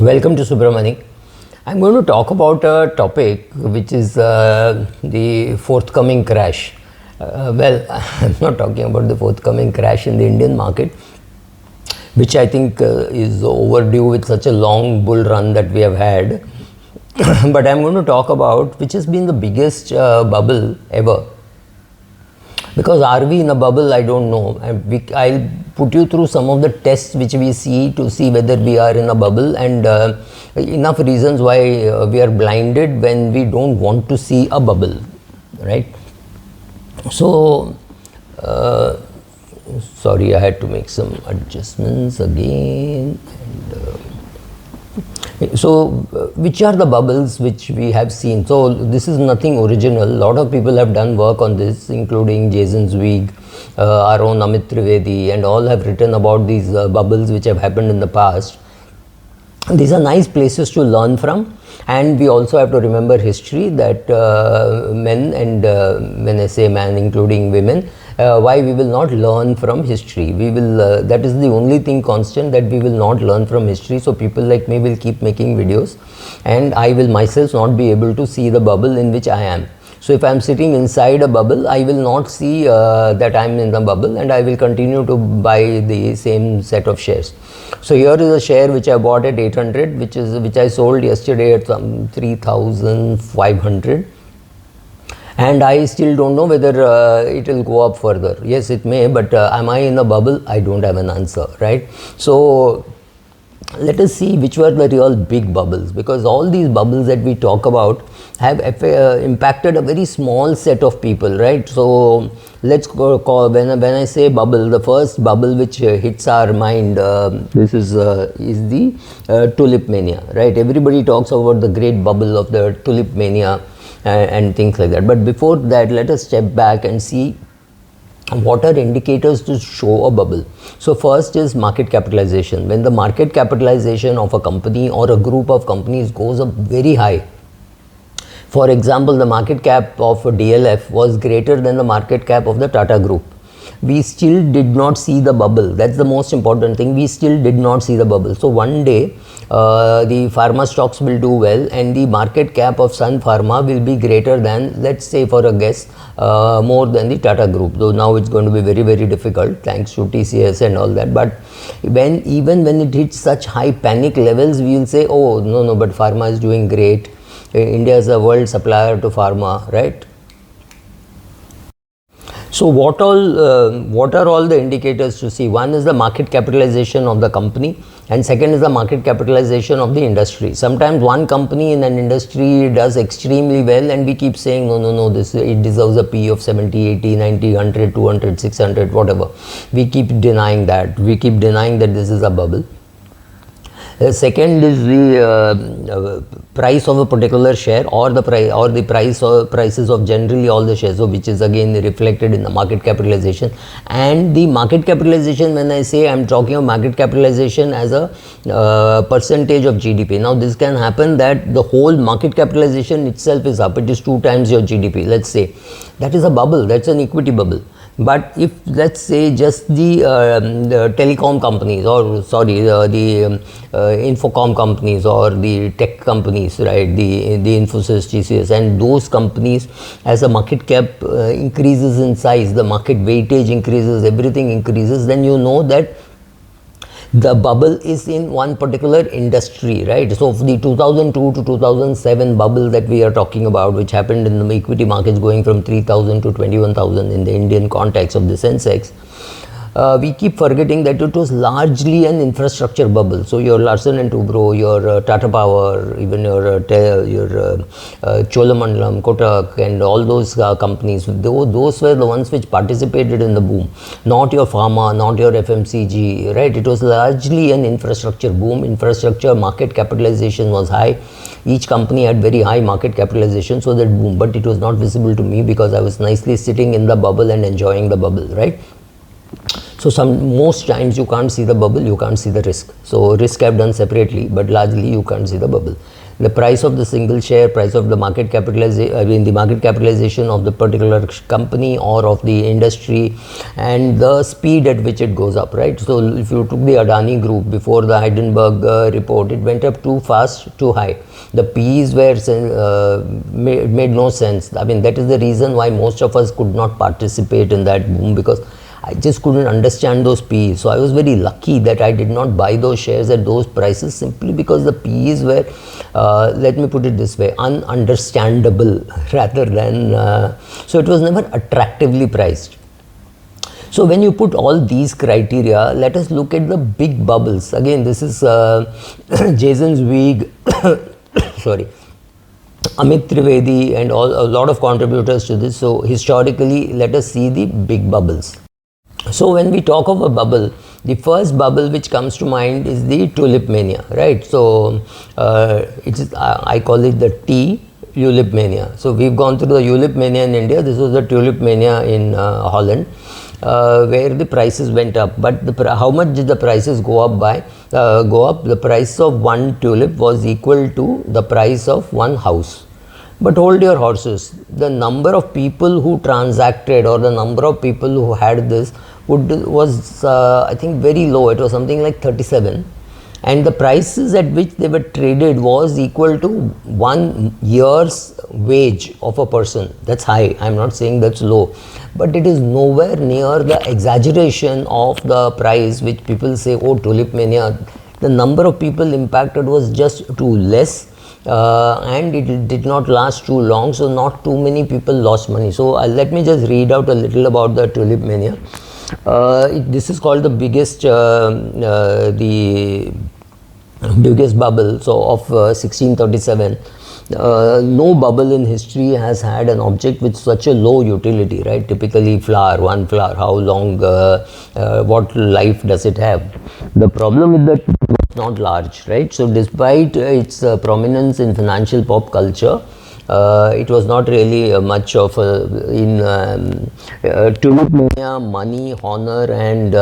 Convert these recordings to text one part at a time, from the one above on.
Welcome to Subramani. I'm going to talk about a topic which is the forthcoming crash. I'm not talking about the forthcoming crash in the Indian market, which I think is overdue with such a long bull run that we have had. But I'm going to talk about which has been the biggest bubble ever. Because are we in a bubble? I don't know. I'll put you through some of the tests which we see to see whether we are in a bubble, and enough reasons why we are blinded when we don't want to see a bubble, right? So, sorry, I had to make some adjustments again. Which are the bubbles which we have seen? So this is nothing original. A lot of people have done work on this, including Jason Zweig, our own Amit Trivedi, and all have written about these bubbles which have happened in the past. These are nice places to learn from, and we also have to remember history that men, and when I say man, including women, why we will not learn from history. We will that is the only thing constant, that we will not learn from history. So people like me will keep making videos, and I will myself not be able to see the bubble in which I am. So if I am sitting inside a bubble, I will not see that I am in the bubble, and I will continue to buy the same set of shares. So here is a share which I bought at 800, which I sold yesterday at some 3,500. And I still don't know whether it will go up further. Yes, it may, but am I in a bubble? I don't have an answer, right? So let us see which were the real big bubbles, because all these bubbles that we talk about have impacted a very small set of people, right? So let's call, when I say bubble, the first bubble which hits our mind, this is the tulip mania, right? Everybody talks about the great bubble of the tulip mania and things like that. But before that, let us step back and see what are indicators to show a bubble. So first is market capitalization. When the market capitalization of a company or a group of companies goes up very high, for example, the market cap of DLF was greater than the market cap of the Tata Group. We still did not see the bubble. That's the most important thing. We still did not see the bubble. So one day the pharma stocks will do well, and the market cap of Sun Pharma will be greater than, let's say for a guess, more than the Tata Group. Though now it's going to be very, very difficult thanks to TCS and all that. But even when it hits such high panic levels, we will say, oh no, but pharma is doing great. India is a world supplier to pharma, right? So what are all the indicators to see? One is the market capitalization of the company, and second is the market capitalization of the industry. Sometimes one company in an industry does extremely well, and we keep saying no, it deserves a P of 70, 80, 90, 100, 200, 600, whatever. We keep denying that. We keep denying that this is a bubble. The second is the price of a particular share, or the prices of generally all the shares, so which is again reflected in the market capitalization. And the market capitalization, when I say, I'm talking of market capitalization as a percentage of GDP. Now this can happen that the whole market capitalization itself is up, it is 2 times your GDP, let's say. That is a bubble, that's an equity bubble. But if, let's say, just the telecom companies, or sorry, the infocom companies or the tech companies, right, the Infosys, TCS, and those companies, as the market cap increases in size, the market weightage increases, everything increases, then you know that the bubble is in one particular industry, right? So the 2002 to 2007 bubble that we are talking about, which happened in the equity markets going from 3,000 to 21,000 in the Indian context of the Sensex, we keep forgetting that it was largely an infrastructure bubble. So your Larsen & Toubro, your Tata Power, even your Cholamandalam, Kotak, and all those companies, those were the ones which participated in the boom. Not your pharma, not your FMCG, right? It was largely an infrastructure boom. Infrastructure market capitalization was high. Each company had very high market capitalization, so that boom. But it was not visible to me because I was nicely sitting in the bubble and enjoying the bubble, right? So most times you can't see the bubble, you can't see the risk. So risk I've done separately, but largely you can't see the bubble. the price of the single share, price of the market capitalization, the market capitalization of the particular company or of the industry, and the speed at which it goes up, right? So if you took the Adani group before the Hindenburg report, it went up too fast, too high. The P's were made no sense. I mean, that is the reason why most of us could not participate in that boom, because I just couldn't understand those PEs. So I was very lucky that I did not buy those shares at those prices, simply because the PEs were, let me put it this way, ununderstandable rather than, so it was never attractively priced. So when you put all these criteria, let us look at the big bubbles. Again, this is Jason Zweig, sorry, Amit Trivedi and a lot of contributors to this. So historically, let us see the big bubbles. So when we talk of a bubble, the first bubble which comes to mind is the tulip mania, right? So I call it the tulip mania. So we've gone through the tulip mania in India. This was the tulip mania in Holland, where the prices went up. But how much did the prices go up by? The price of one tulip was equal to the price of one house. But hold your horses. The number of people who transacted, or the number of people who had this was I think very low. It was something like 37, and the prices at which they were traded was equal to 1 year's wage of a person. That's high. I'm not saying that's low, but it is nowhere near the exaggeration of the price which people say, oh, tulip mania. The number of people impacted was just too less. And it did not last too long, so not too many people lost money. So let me just read out a little about the tulip mania. This is called the biggest bubble. So of 1637. No bubble in history has had an object with such a low utility, right? Typically one flower, how long, what life does it have? The problem with that is not large, right? So despite its prominence in financial pop culture, it was not really much of tulip mania, money, honor and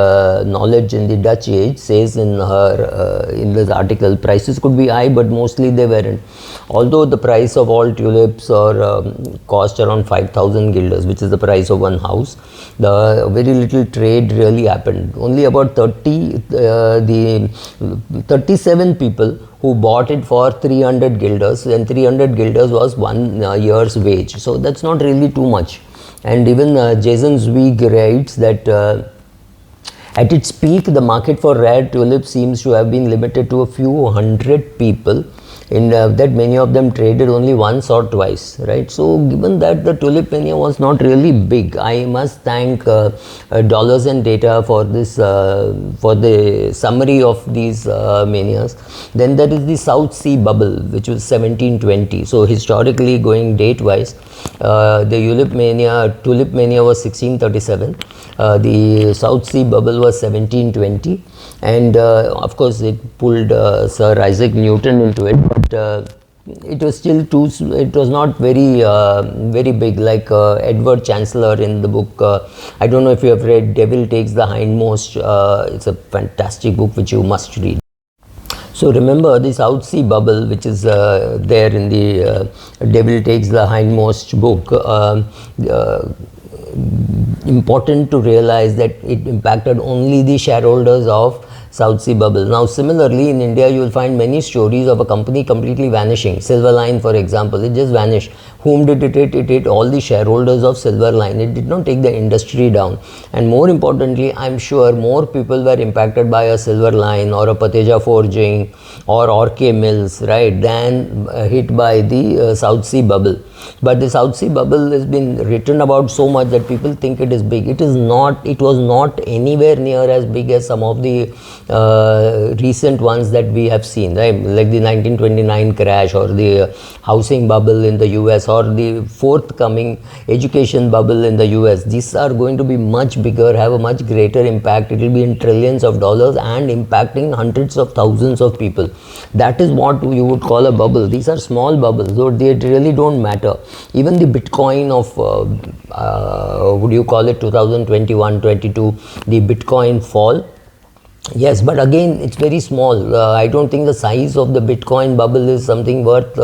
knowledge in the Dutch age, says in her in this article. Prices could be high, but mostly they weren't. Although the price of all tulips cost around 5,000 guilders, which is the price of one house, the very little trade really happened. Only about 37 people who bought it for 300 guilders, and 300 guilders was 1 year's wage. So that's not really too much. And even Jason Zweig writes that at its peak, the market for rare tulips seems to have been limited to a few hundred people, in that many of them traded only once or twice, right? So given that the tulip mania was not really big, I must thank Dollars and Data for this, for the summary of these manias. Then there is the South Sea bubble, which was 1720. So historically, going date wise, the tulip mania was 1637. The South Sea bubble was 1720, and of course it pulled Sir Isaac Newton into it, but it was still it was not very very big, like Edward Chancellor in the book, I don't know if you have read Devil Takes the Hindmost. It's a fantastic book which you must read. So remember the South Sea bubble, which is there in the Devil Takes the Hindmost book. Important to realize that it impacted only the shareholders of South Sea bubble. Now similarly, in India you will find many stories of a company completely vanishing. Silverline, for example, it just vanished. Whom did it hit? It hit all the shareholders of Silverline. It did not take the industry down. And more importantly, I'm sure more people were impacted by a Silverline or a Pateja Forging or Orke Mills, right, than hit by the South Sea bubble. But the South Sea bubble has been written about so much that people think it is big. It is not. It was not anywhere near as big as some of the recent ones that we have seen, right? Like the 1929 crash, or the housing bubble in the US, or the forthcoming education bubble in the US. These are going to be much bigger, have a much greater impact. It will be in trillions of dollars and impacting hundreds of thousands of people. That is what you would call a bubble. These are small bubbles, though they really don't matter. Even the Bitcoin of would you call it 2021-22, the Bitcoin fall, Yes, but again, it's very small. I don't think the size of the Bitcoin bubble is something worth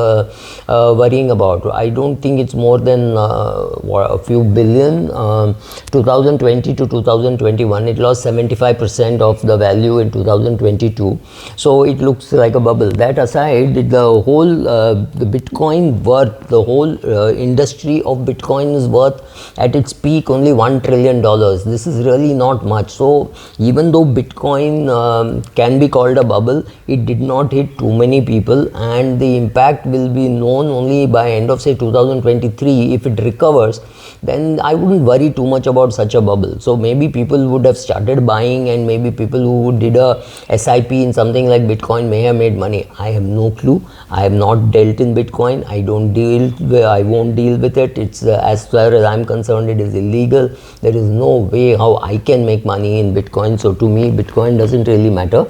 worrying about. I don't think it's more than a few billion. 2020 to 2021, it lost 75% of the value in 2022. So it looks like a bubble. That aside, the whole the Bitcoin worth, the whole industry of Bitcoin is worth at its peak only $1 trillion. This is really not much. So even though Bitcoin can be called a bubble, it did not hit too many people, and the impact will be known only by end of say 2023. If it recovers, then I wouldn't worry too much about such a bubble. So maybe people would have started buying, and maybe people who did a SIP in something like Bitcoin may have made money. I have no clue. I have not dealt in Bitcoin. I won't deal with it. It's as far as I'm concerned, it is illegal. There is no way how I can make money in Bitcoin. So to me, Bitcoin doesn't really matter.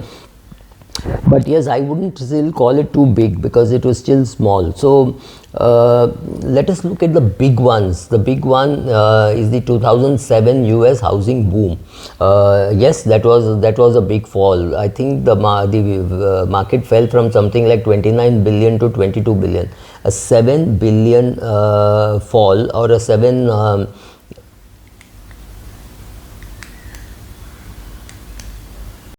But yes, I wouldn't still call it too big because it was still small. So let us look at the big ones. The big one is the 2007 US housing boom. Yes, that was a big fall. I think the market fell from something like 29 billion to 22 billion. A 7 billion fall, or a 7